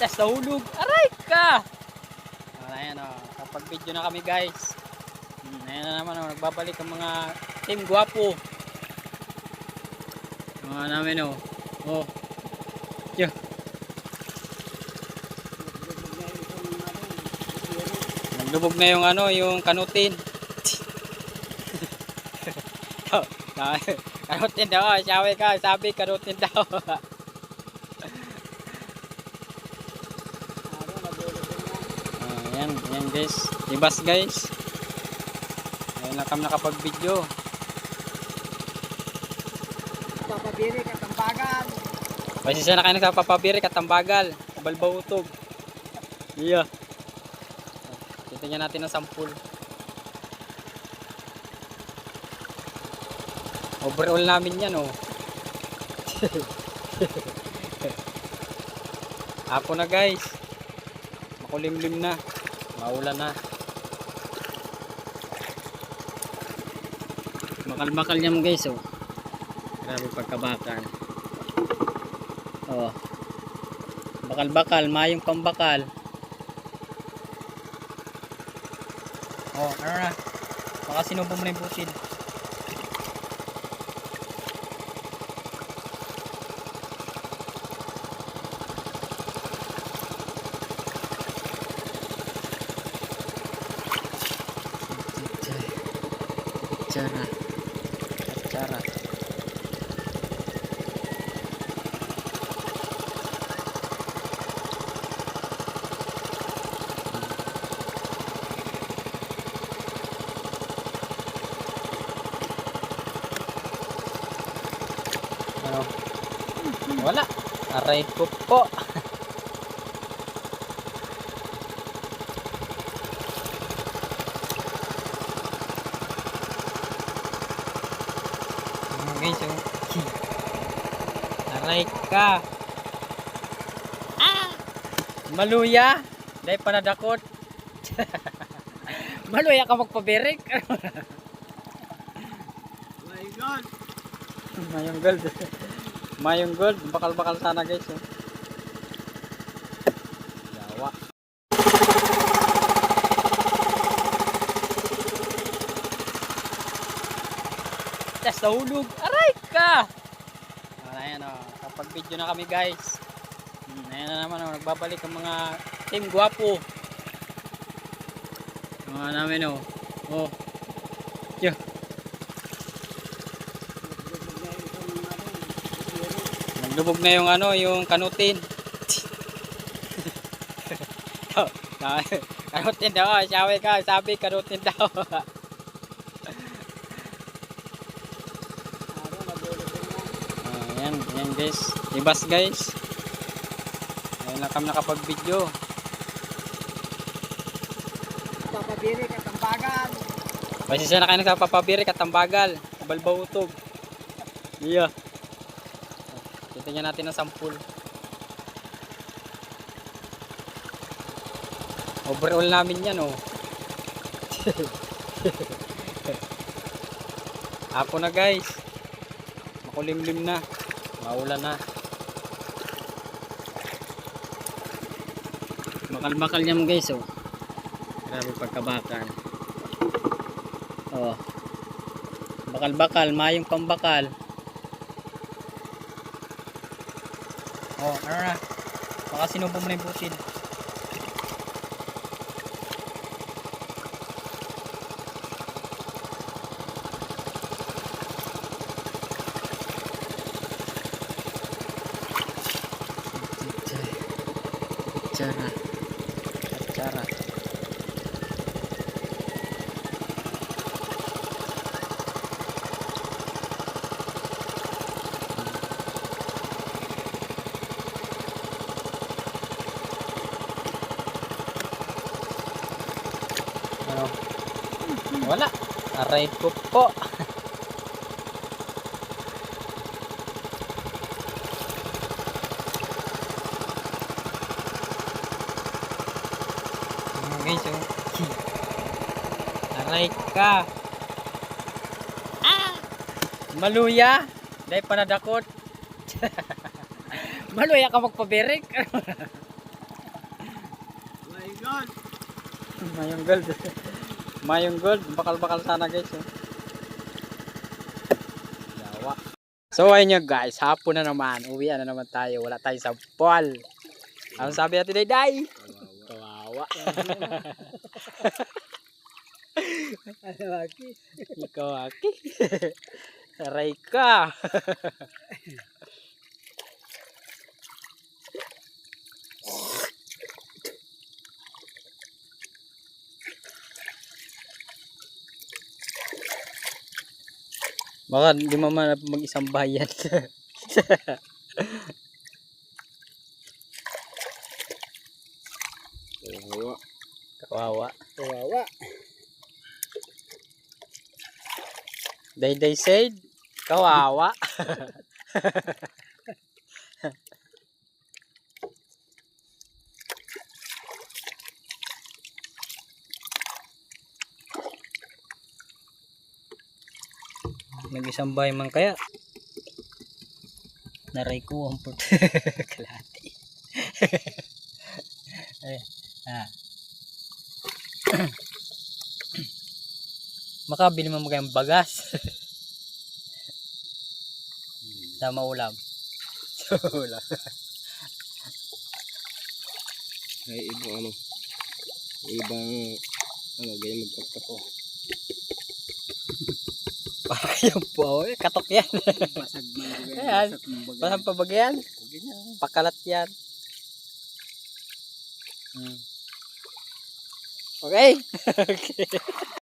Tas nahulog. Aray ka! Ayan o. Kapag video na kami guys. Ayan na naman o. Nagbabalik ang mga team guwapo. Mga namin o. Oh. Yo. Naglubog na yung ano, yung kanutin. Kanutin daw. Sabi ka. Sabi kanutin daw. Ayan guys, ibas guys. Ayun lang kami nakapag-video. Papabirik at tambagan. Pasensya na kayo nagpapabirik at tambagal. Balbawutog. Iya. Titingnan natin ang sampul. Overall namin yan oh. Hapon na guys. Makulimlim na. Maulan na. Bakal-bakal niyan guys oh. Grabe pagkabakal. Oh. Bakal-bakal, mayong pambakal. Oh, ano na? Baka sinubo mo na yung butil. Cara. Ano? Wala. Aray ko po. Guys, oh. Aray ka. Maluya. Dahil panadakot. Maluya ka magpabirik. Mayong gold. Mayong gold. Bakal-bakal sana guys. Oh. Yawa. Tas nahulog. Aray ka! Ayan o. Kapag video na kami guys. Ayan na naman o. Nagbabalik ang mga team guwapo. Mga namin o. Oh. Yo. Naglubog na yung ano, yung kanutin. Kanutin daw. Sabi ka. Sabi kanutin daw. Ayan guys, ibas guys. Ayun lang kami nakapag-video. Papabirik at tambagan. Pasensya na kayo nagpapabirik at tambagal. Balbawutog. Iya. Titingnan natin ang sampul. Overall namin yan oh. Hapon na guys. Makulimlim na. Maulan na. Bakal-bakal niyan guys oh. Grabe pagkabakal. Oh. Bakal-bakal, mayong pambakal. Oh, ano na? Baka sinubo mo na yung butil. Cara. Ano? Wala. Aray ko po. Guys, oh. Aray ka. Maluya. Dahil panadakot. Maluya ka magpabirik. My God. Mayong gold. Mayong gold. Bakal-bakal sana guys. Oh. Yawa. So ayun nyo guys. Hapon na naman. Uwian na naman tayo. Wala tayong sampol. Ano sabi natin Day? Kawawa. Laki. Ikaw aki. Aray ka. Baka di mo man mag-isang bayan. Kawawa. Kawawa. Kawawa. Day said, kawawa. Nag-isang bahay man kaya. Naray ko ang put. Kalati. Ay, makabili mo magayang bagas. Sama ulam. Ulam. Ay, ibang ganyan magpagpako. Para kayong po. Katok yan. Basag mo. Ayan. Pasang pabagyan. Pakalat yan. Okay. Okay.